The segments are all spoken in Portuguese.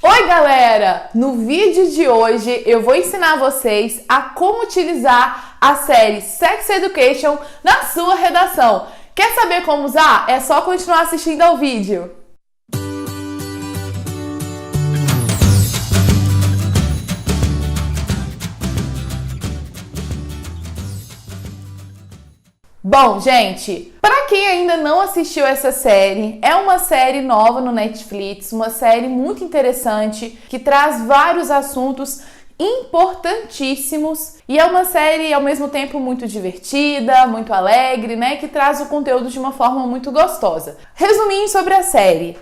Oi galera! No vídeo de hoje eu vou ensinar vocês a como utilizar a série Sex Education na sua redação. Quer saber como usar? É só continuar assistindo ao vídeo. Bom, gente, para quem ainda não assistiu essa série, é uma série nova no Netflix, uma série muito interessante que traz vários assuntos importantíssimos e é uma série ao mesmo tempo muito divertida, muito alegre, né, que traz o conteúdo de uma forma muito gostosa. Resuminho sobre a série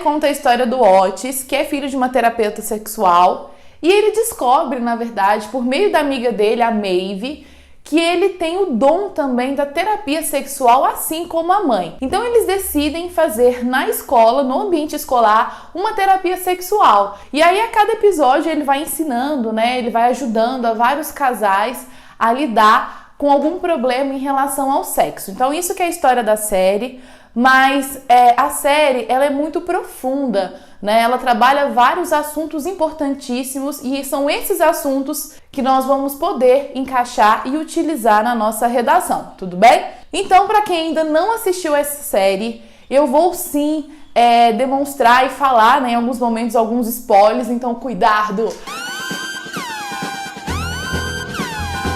conta a história do Otis, que é filho de uma terapeuta sexual, e ele descobre, na verdade, por meio da amiga dele, a Maeve, que ele tem o dom também da terapia sexual, assim como a mãe. Então eles decidem fazer na escola, no ambiente escolar, uma terapia sexual. E aí a cada episódio ele vai ensinando, né? Ele vai ajudando a vários casais a lidar com algum problema em relação ao sexo. Então isso que é a história da série, mas a série ela é muito profunda, né? Ela trabalha vários assuntos importantíssimos e são esses assuntos que nós vamos poder encaixar e utilizar na nossa redação, tudo bem? Então, para quem ainda não assistiu essa série, eu vou sim demonstrar e falar, né, em alguns momentos alguns spoilers, então cuidado!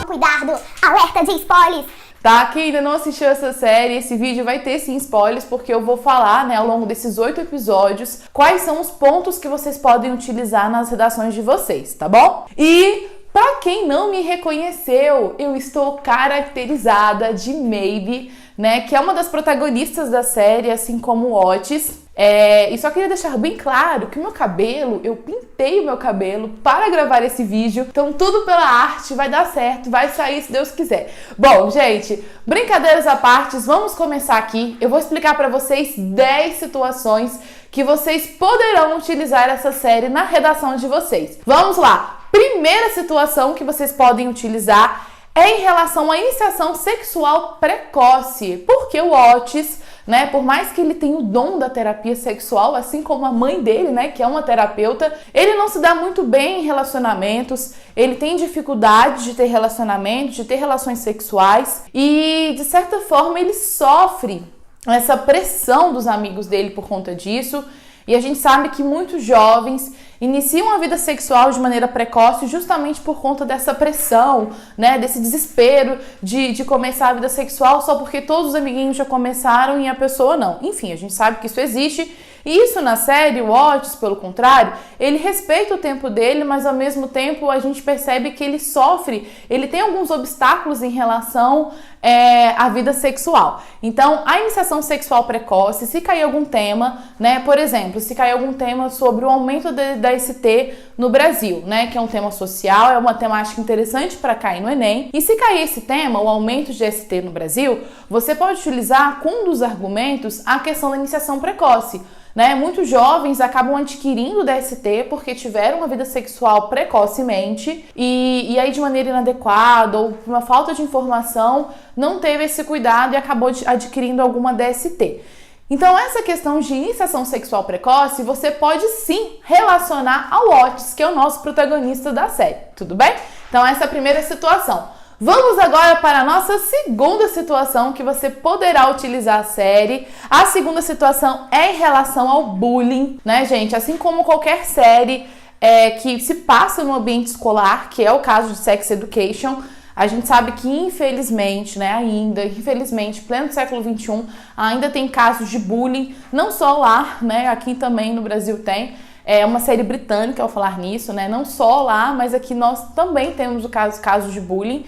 Cuidado! Alerta de spoilers! Tá? Quem ainda não assistiu essa série, esse vídeo vai ter sim spoilers, porque eu vou falar, né, ao longo desses 8 episódios, quais são os pontos que vocês podem utilizar nas redações de vocês, tá bom? E pra quem não me reconheceu, eu estou caracterizada de Maeve, né, que é uma das protagonistas da série, assim como o Otis. E só queria deixar bem claro que o meu cabelo, eu pintei o meu cabelo para gravar esse vídeo, então tudo pela arte, vai dar certo, vai sair se Deus quiser. Bom, gente, brincadeiras à parte, vamos começar aqui. Eu vou explicar para vocês 10 situações que vocês poderão utilizar essa série na redação de vocês. Vamos lá! Primeira situação que vocês podem utilizar é em relação à iniciação sexual precoce, porque o Otis, né, por mais que ele tenha o dom da terapia sexual, assim como a mãe dele, né, que é uma terapeuta, ele não se dá muito bem em relacionamentos, ele tem dificuldade de ter relacionamentos, de ter relações sexuais e, de certa forma, ele sofre essa pressão dos amigos dele por conta disso. E a gente sabe que muitos jovens iniciam a vida sexual de maneira precoce justamente por conta dessa pressão, né, desse desespero de começar a vida sexual só porque todos os amiguinhos já começaram e a pessoa não. Enfim, a gente sabe que isso existe. E isso na série, o Otis, pelo contrário, ele respeita o tempo dele, mas ao mesmo tempo a gente percebe que ele sofre, ele tem alguns obstáculos em relação à vida sexual. Então, a iniciação sexual precoce, se cair algum tema, né, por exemplo, se cair algum tema sobre o aumento da ST no Brasil, né, que é um tema social, é uma temática interessante para cair no Enem, e se cair esse tema, o aumento de ST no Brasil, você pode utilizar com um dos argumentos a questão da iniciação precoce. Né? Muitos jovens acabam adquirindo DST porque tiveram uma vida sexual precocemente e aí de maneira inadequada ou por uma falta de informação não teve esse cuidado e acabou adquirindo alguma DST. Então essa questão de iniciação sexual precoce você pode sim relacionar ao Otis, que é o nosso protagonista da série, tudo bem? Então essa é a primeira situação. Vamos agora para a nossa segunda situação que você poderá utilizar a série. A segunda situação é em relação ao bullying, né, gente? Assim como qualquer série que se passa no ambiente escolar, que é o caso de Sex Education, a gente sabe que infelizmente, né, infelizmente, pleno século XXI, ainda tem casos de bullying, não só lá, né, aqui também no Brasil tem. É uma série britânica ao falar nisso, né? Não só lá, mas aqui nós também temos o caso de bullying.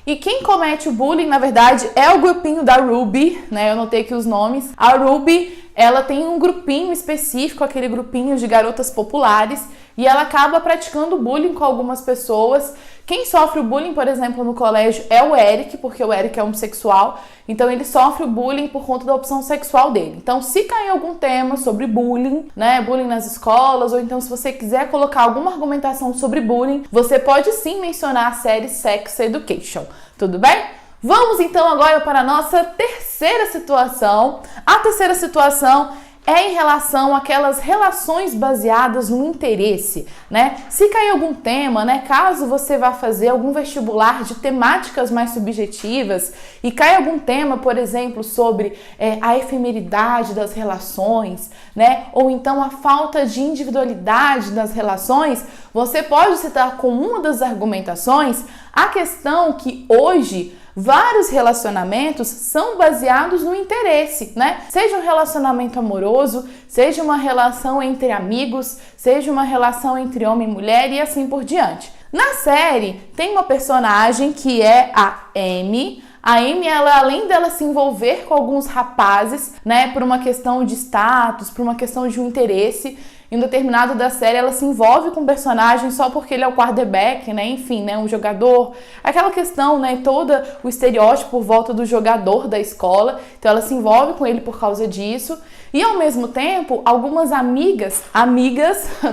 E quem comete o bullying, na verdade, é o grupinho da Ruby, né? Eu notei aqui os nomes. A Ruby, ela tem um grupinho específico, aquele grupinho de garotas populares, e ela acaba praticando bullying com algumas pessoas. Quem sofre o bullying, por exemplo, no colégio é o Eric, porque o Eric é homossexual, então ele sofre o bullying por conta da opção sexual dele. Então, se cair algum tema sobre bullying, né, bullying nas escolas, ou então se você quiser colocar alguma argumentação sobre bullying, você pode sim mencionar a série Sex Education, tudo bem? Vamos então agora para a nossa terceira situação. A terceira situação é em relação àquelas relações baseadas no interesse, né? Se cair algum tema, né, caso você vá fazer algum vestibular de temáticas mais subjetivas e cai algum tema, por exemplo, sobre a efemeridade das relações, né, ou então a falta de individualidade das relações, você pode citar como uma das argumentações a questão que hoje vários relacionamentos são baseados no interesse, né? Seja um relacionamento amoroso, seja uma relação entre amigos, seja uma relação entre homem e mulher e assim por diante. Na série, tem uma personagem que é a Amy. A Amy, ela, além dela se envolver com alguns rapazes, né, por uma questão de status, por uma questão de um interesse, em um determinado da série ela se envolve com o personagem só porque ele é o quarterback, né, enfim, né, um jogador, aquela questão, né, todo o estereótipo por volta do jogador da escola, então ela se envolve com ele por causa disso, e ao mesmo tempo, algumas amigas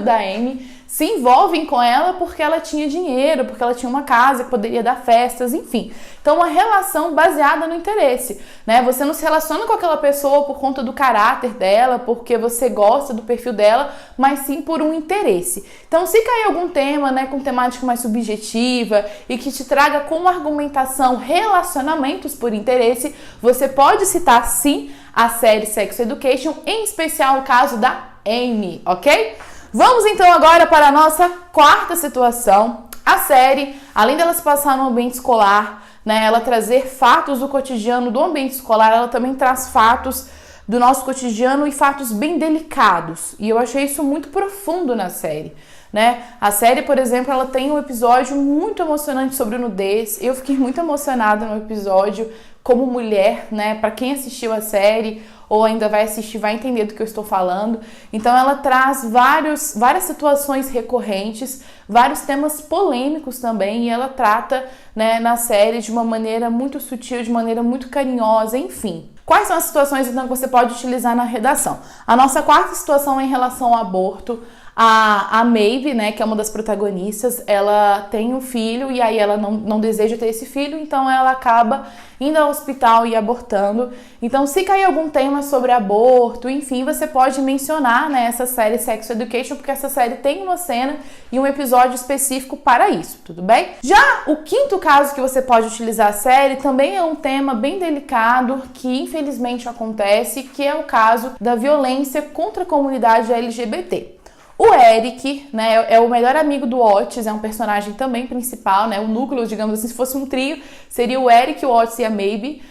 da Amy se envolvem com ela porque ela tinha dinheiro, porque ela tinha uma casa que poderia dar festas, enfim. Então, uma relação baseada no interesse, né? Você não se relaciona com aquela pessoa por conta do caráter dela, porque você gosta do perfil dela, mas sim por um interesse. Então, se cair algum tema, né, com temática mais subjetiva e que te traga como argumentação relacionamentos por interesse, você pode citar, sim, a série Sex Education, em especial o caso da Amy, ok? Vamos então agora para a nossa quarta situação. A série, além dela se passar no ambiente escolar, né, ela trazer fatos do cotidiano do ambiente escolar, ela também traz fatos do nosso cotidiano e fatos bem delicados. E eu achei isso muito profundo na série, né? A série, por exemplo, ela tem um episódio muito emocionante sobre nudez. Eu fiquei muito emocionada no episódio como mulher, né? Para quem assistiu a série ou ainda vai assistir, vai entender do que eu estou falando. Então ela traz várias situações recorrentes, vários temas polêmicos também, e ela trata, né, na série de uma maneira muito sutil, de maneira muito carinhosa, enfim. Quais são as situações então que você pode utilizar na redação? A nossa quarta situação é em relação ao aborto. A Maeve, né, que é uma das protagonistas, ela tem um filho e aí ela não deseja ter esse filho, então ela acaba indo ao hospital e abortando. Então, se cair algum tema sobre aborto, enfim, você pode mencionar, né, essa série Sex Education, porque essa série tem uma cena e um episódio específico para isso, tudo bem? Já o quinto caso que você pode utilizar a série também é um tema bem delicado que infelizmente acontece, que é o caso da violência contra a comunidade LGBT. O Eric, né, é o melhor amigo do Otis, é um personagem também principal, né, o núcleo, digamos assim, se fosse um trio, seria o Eric, o Otis e a Maeve.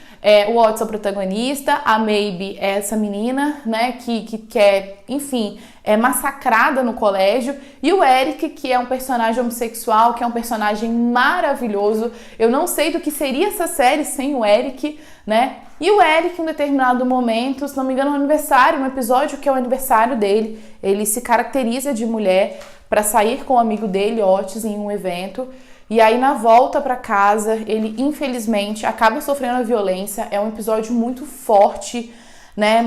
O Otis é o protagonista, a Maeve é essa menina, né, que é, enfim, é massacrada no colégio, e o Eric, que é um personagem homossexual, que é um personagem maravilhoso. Eu não sei do que seria essa série sem o Eric, né? E o Eric, em um determinado momento, se não me engano, no aniversário, no episódio que é o aniversário dele, ele se caracteriza de mulher para sair com o amigo dele, Otis, em um evento. E aí, na volta para casa, ele, infelizmente, acaba sofrendo a violência. É um episódio muito forte, né?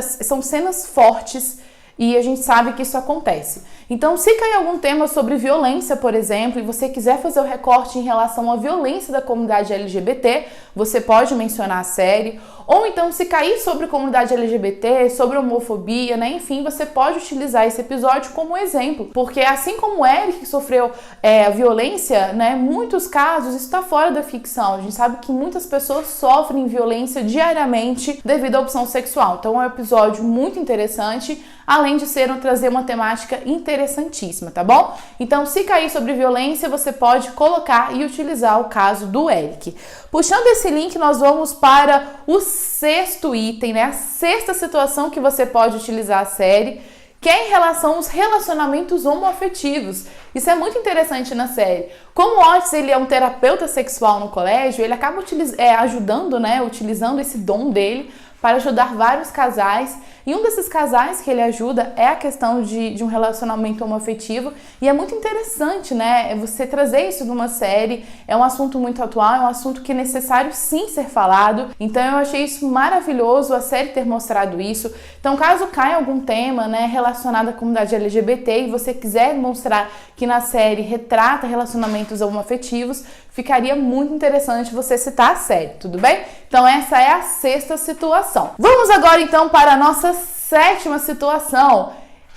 São cenas fortes e a gente sabe que isso acontece. Então, se cair algum tema sobre violência, por exemplo, e você quiser fazer o recorte em relação à violência da comunidade LGBT, você pode mencionar a série. Ou então, se cair sobre comunidade LGBT, sobre homofobia, né? Enfim, você pode utilizar esse episódio como exemplo. Porque assim como o Eric sofreu a violência, né? Muitos casos, isso está fora da ficção. A gente sabe que muitas pessoas sofrem violência diariamente devido à opção sexual. Então, é um episódio muito interessante, além de trazer uma temática interessantíssima, tá bom? Então, se cair sobre violência, você pode colocar e utilizar o caso do Eric. Puxando esse link, nós vamos para o sexto item, né? A sexta situação que você pode utilizar a série, que é em relação aos relacionamentos homoafetivos. Isso é muito interessante na série. Como o Otis, ele é um terapeuta sexual no colégio, ele acaba ajudando, né? Utilizando esse dom dele para ajudar vários casais. E um desses casais que ele ajuda é a questão de um relacionamento homoafetivo. E é muito interessante, né? Você trazer isso numa série. É um assunto muito atual, é um assunto que é necessário sim ser falado. Então eu achei isso maravilhoso, a série ter mostrado isso. Então caso caia algum tema, né, relacionado à comunidade LGBT e você quiser mostrar que na série retrata relacionamentos homoafetivos, ficaria muito interessante você citar a série, tudo bem? Então essa é a sexta situação. Vamos agora então para a nossa sétima situação.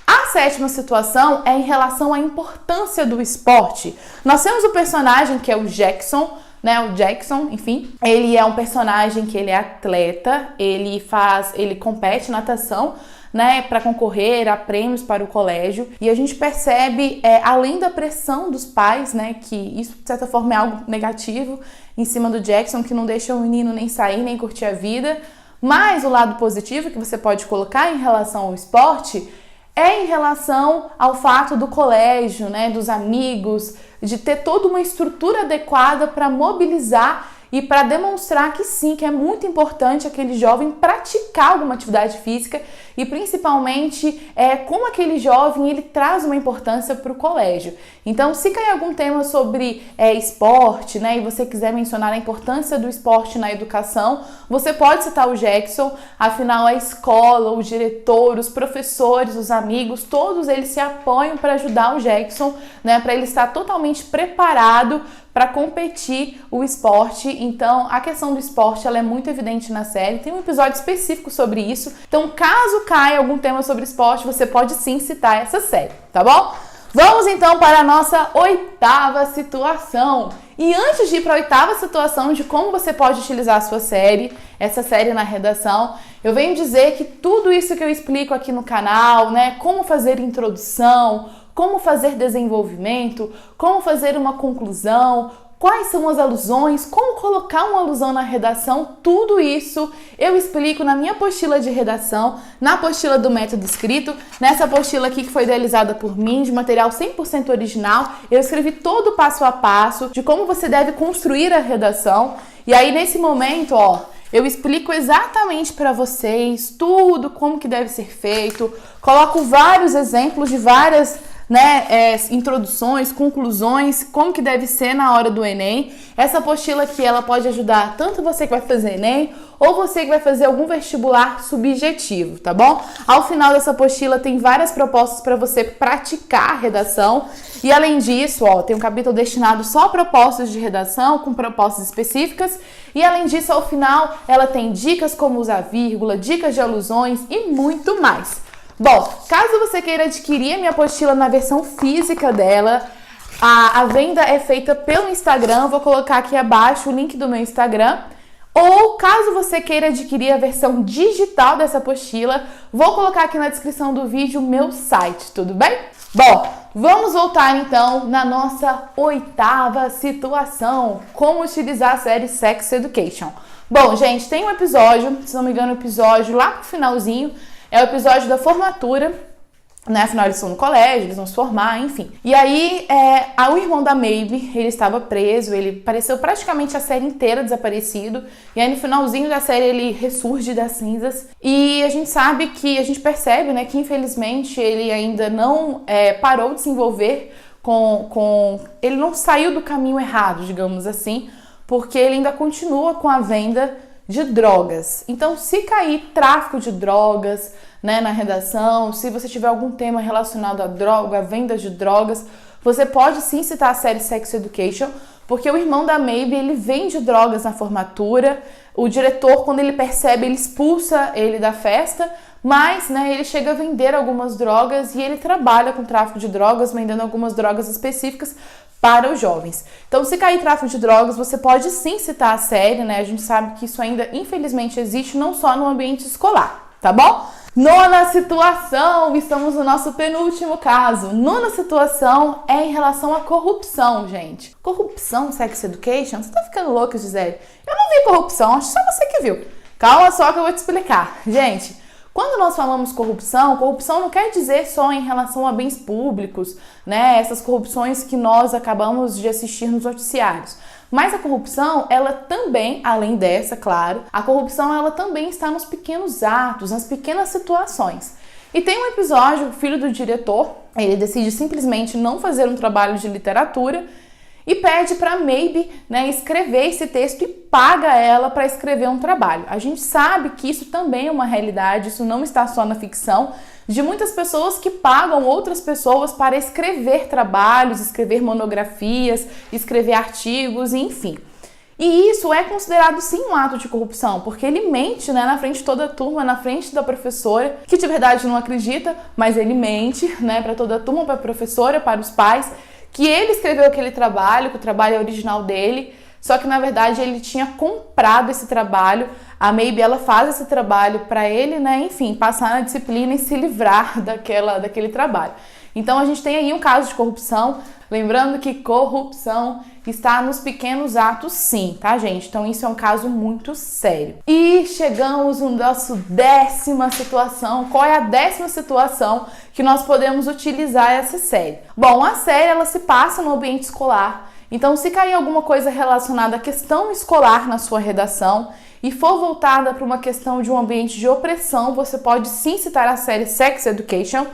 A sétima situação é em relação à importância do esporte. Nós temos o personagem que é o Jackson, né? O Jackson, enfim, ele é um personagem que ele é atleta, ele compete natação, né, para concorrer a prêmios para o colégio, e a gente percebe, além da pressão dos pais, né, que isso de certa forma é algo negativo em cima do Jackson, que não deixa o menino nem sair, nem curtir a vida, mas o lado positivo que você pode colocar em relação ao esporte é em relação ao fato do colégio, né, dos amigos, de ter toda uma estrutura adequada para mobilizar e para demonstrar que sim, que é muito importante aquele jovem praticar alguma atividade física e principalmente como aquele jovem ele traz uma importância para o colégio. Então, se cair algum tema sobre esporte, né, e você quiser mencionar a importância do esporte na educação, você pode citar o Jackson, afinal a escola, o diretor, os professores, os amigos, todos eles se apoiam para ajudar o Jackson, né, para ele estar totalmente preparado para competir o esporte. Então, a questão do esporte ela é muito evidente na série. Tem um episódio específico sobre isso. Então, caso caia algum tema sobre esporte, você pode sim citar essa série, tá bom? Vamos então para a nossa oitava situação. E antes de ir para a oitava situação de como você pode utilizar a sua série, essa série na redação, eu venho dizer que tudo isso que eu explico aqui no canal, né, como fazer introdução, como fazer desenvolvimento, como fazer uma conclusão, quais são as alusões, como colocar uma alusão na redação, tudo isso eu explico na minha apostila de redação, na apostila do método escrito, nessa apostila aqui que foi idealizada por mim, de material 100% original, eu escrevi todo o passo a passo de como você deve construir a redação, e aí nesse momento, eu explico exatamente para vocês tudo, como que deve ser feito, coloco vários exemplos de várias introduções, conclusões, como que deve ser na hora do Enem. Essa apostila aqui, ela pode ajudar tanto você que vai fazer Enem, ou você que vai fazer algum vestibular subjetivo, tá bom? Ao final dessa apostila tem várias propostas para você praticar a redação, e além disso, tem um capítulo destinado só a propostas de redação, com propostas específicas, e além disso, ao final, ela tem dicas como usar vírgula, dicas de alusões e muito mais. Bom, caso você queira adquirir a minha apostila na versão física dela, a venda é feita pelo Instagram, vou colocar aqui abaixo o link do meu Instagram. Ou caso você queira adquirir a versão digital dessa apostila, vou colocar aqui na descrição do vídeo o meu site, tudo bem? Bom, vamos voltar então na nossa oitava situação, como utilizar a série Sex Education. Bom, gente, tem um episódio, se não me engano, lá pro finalzinho, é o episódio da formatura, né? Afinal, eles estão no colégio, eles vão se formar, enfim. E aí, o irmão da Maeve, ele estava preso, ele apareceu praticamente a série inteira desaparecido. E aí, no finalzinho da série, ele ressurge das cinzas. E a gente percebe, né, que infelizmente ele ainda não parou de se envolver ele não saiu do caminho errado, digamos assim, porque ele ainda continua com a venda de drogas. Então, se cair tráfico de drogas, né, na redação, se você tiver algum tema relacionado à droga, à venda de drogas, você pode sim citar a série Sex Education, porque o irmão da Maeve, ele vende drogas na formatura, o diretor, quando ele percebe, ele expulsa ele da festa, mas, né, ele chega a vender algumas drogas e ele trabalha com tráfico de drogas, vendendo algumas drogas específicas para os jovens. Então, se cair tráfico de drogas, você pode sim citar a série, né? A gente sabe que isso ainda, infelizmente, existe não só no ambiente escolar, tá bom? Nona situação, estamos no nosso penúltimo caso. Nona situação é em relação à corrupção, gente. Corrupção, Sex Education? Você tá ficando louca, Gisele? Eu não vi corrupção, acho que só você que viu. Calma só que eu vou te explicar. Gente, quando nós falamos corrupção não quer dizer só em relação a bens públicos, né? Essas corrupções que nós acabamos de assistir nos noticiários. Mas a corrupção, ela também, além dessa, claro, a corrupção ela também está nos pequenos atos, nas pequenas situações. E tem um episódio, o filho do diretor, ele decide simplesmente não fazer um trabalho de literatura e pede para Maeve, né, escrever esse texto e paga ela para escrever um trabalho. A gente sabe que isso também é uma realidade, isso não está só na ficção, de muitas pessoas que pagam outras pessoas para escrever trabalhos, escrever monografias, escrever artigos, enfim. E isso é considerado sim um ato de corrupção, porque ele mente, né, na frente de toda a turma, na frente da professora, que de verdade não acredita, mas ele mente, né, para toda a turma, para a professora, para os pais, que ele escreveu aquele trabalho, que o trabalho é original dele, só que na verdade ele tinha comprado esse trabalho. A Maybe, ela faz esse trabalho para ele, né, enfim, passar na disciplina e se livrar daquele trabalho. Então a gente tem aí um caso de corrupção, lembrando que corrupção está nos pequenos atos sim, tá, gente? Então isso é um caso muito sério. E chegamos no nosso 10ª situação. Qual é a 10ª situação que nós podemos utilizar essa série? Bom, a série, ela se passa no ambiente escolar. Então, se cair alguma coisa relacionada à questão escolar na sua redação e for voltada para uma questão de um ambiente de opressão, você pode sim citar a série Sex Education,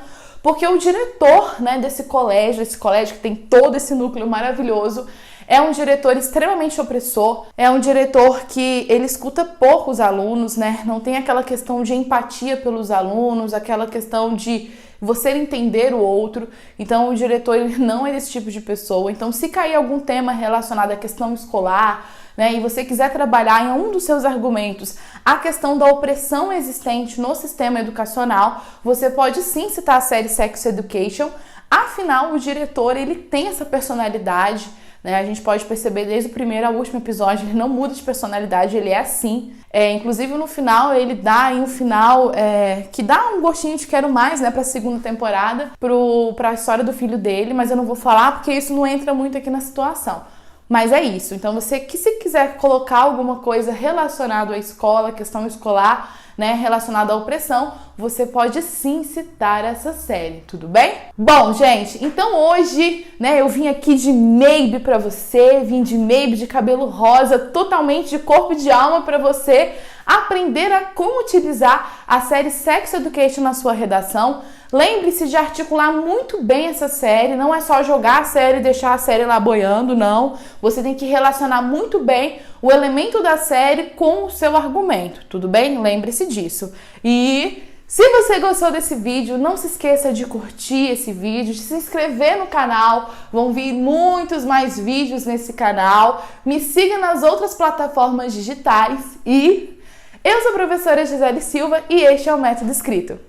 porque o diretor, né, desse colégio, esse colégio que tem todo esse núcleo maravilhoso, é um diretor extremamente opressor, é um diretor que ele escuta pouco os alunos, né? Não tem aquela questão de empatia pelos alunos, aquela questão de você entender o outro. Então o diretor, ele não é desse tipo de pessoa. Então se cair algum tema relacionado à questão escolar, né, e você quiser trabalhar em um dos seus argumentos a questão da opressão existente no sistema educacional, você pode sim citar a série Sex Education. Afinal, o diretor, ele tem essa personalidade, né? A gente pode perceber desde o primeiro ao último episódio, ele não muda de personalidade, ele é assim. Inclusive no final, ele dá aí um final que dá um gostinho de quero mais, né, para a segunda temporada, para a história do filho dele, mas eu não vou falar porque isso não entra muito aqui na situação. Mas é isso. Então você que se quiser colocar alguma coisa relacionada à escola, questão escolar, né, relacionada à opressão, você pode sim citar essa série, tudo bem? Bom, gente, então hoje, né, eu vim aqui de Maybe pra você, vim de Maybe de cabelo rosa, totalmente de corpo e de alma pra você aprender a como utilizar a série Sex Education na sua redação. Lembre-se de articular muito bem essa série, não é só jogar a série e deixar a série lá boiando, não. Você tem que relacionar muito bem o elemento da série com o seu argumento, tudo bem? Lembre-se disso. E se você gostou desse vídeo, não se esqueça de curtir esse vídeo, de se inscrever no canal, vão vir muitos mais vídeos nesse canal. Me siga nas outras plataformas digitais e eu sou a professora Gisele Silva e este é o Método Escrito.